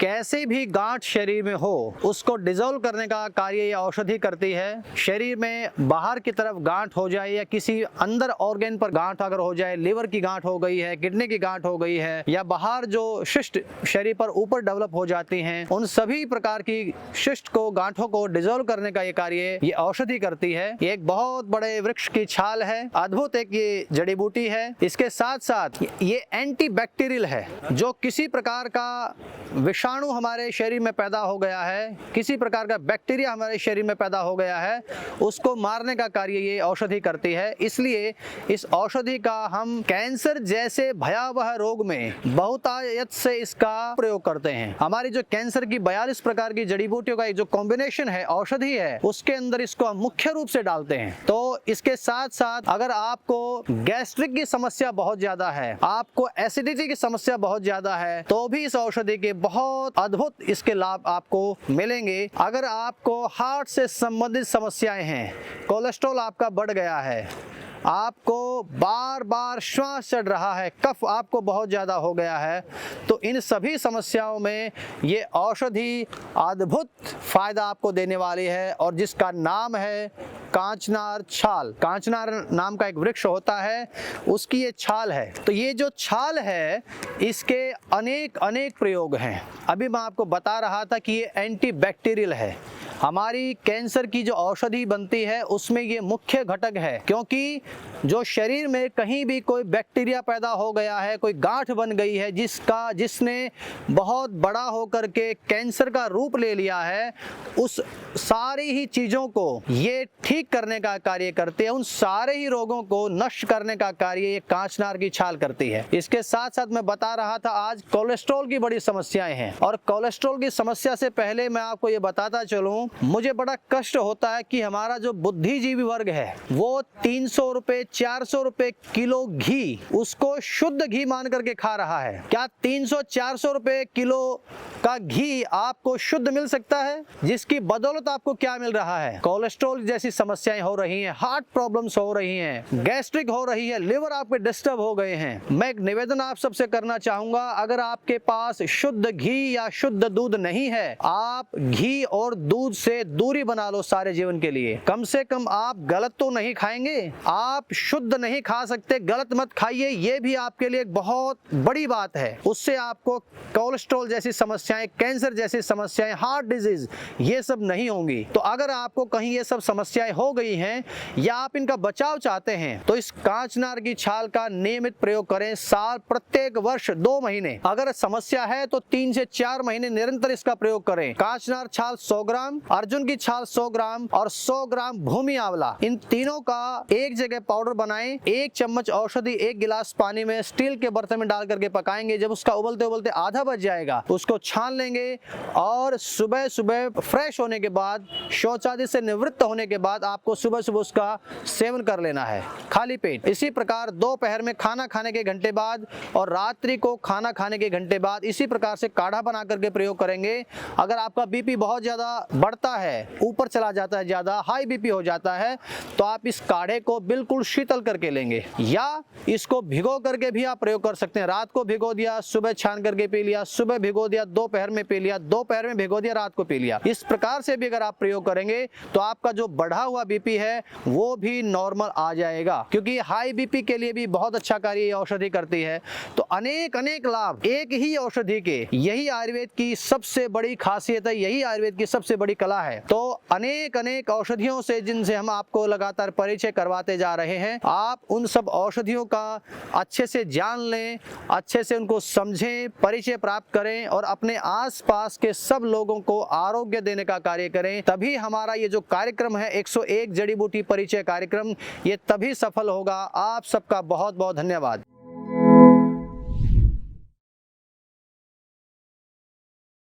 कैसे भी गांठ शरीर में हो उसको डिसॉल्व करने का कार्य ये औषधि करती है। शरीर में बाहर की तरफ गांठ हो जाए या किसी अंदर ऑर्गेन पर गांठ अगर हो जाए, लिवर की गांठ हो गई है, किडनी की गांठ हो गई है, या बाहर जो शिस्ट शरीर पर ऊपर डेवलप हो जाती हैं, उन सभी प्रकार की शिस्ट को, गांठों को डिसॉल्व करने का ये कार्य ये औषधि करती है। ये एक बहुत बड़े वृक्ष की छाल है, अद्भुत एक ये जड़ी बूटी है। इसके साथ साथ ये एंटी बैक्टीरियल है। जो किसी प्रकार का विषाणु हमारे शरीर में पैदा हो गया है, किसी प्रकार का बैक्टीरिया हमारे शरीर में पैदा हो गया है, उसको मारने का कार्य ये औषधि करती है। इसलिए इस औषधि का हम कैंसर जैसे भयावह रोग में बहुतायत से इसका प्रयोग करते हैं। हमारी जो कैंसर की 42 प्रकार की जड़ी बूटियों का एक जो कॉम्बिनेशन है, औषधि है, उसके अंदर इसको हम मुख्य रूप से डालते हैं। तो इसके साथ साथ अगर आपको गैस्ट्रिक की समस्या बहुत ज्यादा है, आपको एसिडिटी की समस्या बहुत ज्यादा है, तो भी इस औषधि के बहुत अद्भुत इसके लाभ आपको मिलेंगे। अगर आपको हार्ट से संबंधित समस्याएं हैं, कोलेस्ट्रॉल आपका बढ़ गया है, आपको बार बार श्वास चढ़ रहा है, कफ आपको बहुत ज़्यादा हो गया है, तो इन सभी समस्याओं में ये औषधि अद्भुत फायदा आपको देने वाली है, और जिसका नाम है कांचनार छाल। कांचनार नाम का एक वृक्ष होता है, उसकी ये छाल है। तो ये जो छाल है, इसके अनेक अनेक प्रयोग हैं। अभी मैं आपको बता रहा था कि ये एंटी बैक्टीरियल है। हमारी कैंसर की जो औषधि बनती है उसमें ये मुख्य घटक है, क्योंकि जो शरीर में कहीं भी कोई बैक्टीरिया पैदा हो गया है, कोई गांठ बन गई है जिसने बहुत बड़ा होकर के कैंसर का रूप ले लिया है, उस सारी ही चीज़ों को ये ठीक करने का कार्य करते हैं। उन सारे ही रोगों को नष्ट करने का कार्य ये कांचनार की छाल करती है। इसके साथ साथ मैं बता रहा था आज कोलेस्ट्रॉल की बड़ी समस्याएं हैं, और कोलेस्ट्रॉल की समस्या से पहले मैं आपको ये बताता चलूं, मुझे बड़ा कष्ट होता है कि हमारा जो बुद्धिजीवी वर्ग है वो 300 रुपए 400 रुपए किलो घी, उसको शुद्ध घी मान करके खा रहा है। क्या 300-400 रुपए किलो का घी आपको शुद्ध मिल सकता है? जिसकी बदौलत आपको क्या मिल रहा है? कोलेस्ट्रॉल जैसी समस्याएं हो रही हैं, हार्ट प्रॉब्लम्स हो रही हैं, गैस्ट्रिक हो रही है, लिवर आपके डिस्टर्ब हो गए हैं। मैं एक निवेदन आप सबसे करना चाहूंगा, अगर आपके पास शुद्ध घी या शुद्ध दूध नहीं है, आप घी और दूध से दूरी बना लो सारे जीवन के लिए। कम से कम आप गलत तो नहीं खाएंगे। आप शुद्ध नहीं खा सकते, गलत मत खाइए, ये भी आपके लिए एक बहुत बड़ी बात है। उससे आपको कोलेस्ट्रॉल जैसी समस्याएं, कैंसर जैसी समस्याएं, हार्ट डिजीज, ये सब नहीं होंगी। तो अगर आपको कहीं ये सब समस्याएं हो गई हैं या आप इनका बचाव चाहते हैं, तो इस कांचनार की छाल का नियमित प्रयोग करें। साल प्रत्येक वर्ष 2 महीने, अगर समस्या है तो 3 से 4 महीने निरंतर इसका प्रयोग करें। कांचनार छाल 100 ग्राम, अर्जुन की छाल 100 ग्राम और 100 ग्राम भूमि आंवला, इन तीनों का एक जगह पाउडर बनाएं। 1 चम्मच औषधि 1 गिलास पानी में स्टील के बर्तन में डाल करके पकाएंगे। जब उसका उबलते उबलते आधा बच जाएगा, उसको छान लेंगे, और सुबह सुबह फ्रेश होने के बाद, शौचादि से निवृत्त होने के बाद आपको सुबह सुबह उसका सेवन कर लेना है खाली पेट। इसी प्रकार दोपहर में खाना खाने के घंटे बाद और रात्रि को खाना खाने के घंटे बाद इसी प्रकार से काढ़ा बना करके प्रयोग करेंगे। अगर आपका बीपी बहुत ज्यादा बढ़ता है, ऊपर चला जाता है, ज्यादा हाई बीपी हो जाता है, तो आप इस काढ़े को बिल्कुल शीतल करके लेंगे, या इसको भिगो करके भी आप प्रयोग कर सकते हैं। रात को भिगो दिया, सुबह छान करके पी लिया, सुबह भिगो दिया, दोपहर में पी लिया, दोपहर में भिगो दिया, रात को पी लिया। इस प्रकार से भी अगर आप प्रयोग करेंगे तो आपका जो बढ़ा हुआ बीपी है वो भी नॉर्मल आ जाएगा, क्योंकि हाई बीपी के लिए भी बहुत अच्छा कार्य ये औषधि करती है। तो अनेक अनेक लाभ एक ही औषधि के, यही आयुर्वेद की सबसे बड़ी खासियत है, यही आयुर्वेद की सबसे बड़ी कला है। तो अनेक अनेक औषधियों से जिनसे हम आपको लगातार परिचय करवाते जा रहे हैं, आप उन सब औषधियों का अच्छे से जान लें, अच्छे से उनको समझें, परिचय प्राप्त करें, और अपने आसपास के सब लोगों को आरोग्य देने का कार्य करें। तभी हमारा ये जो कार्यक्रम है 101 जड़ी बूटी परिचय कार्यक्रम, ये तभी सफल होगा। आप सबका बहुत बहुत धन्यवाद।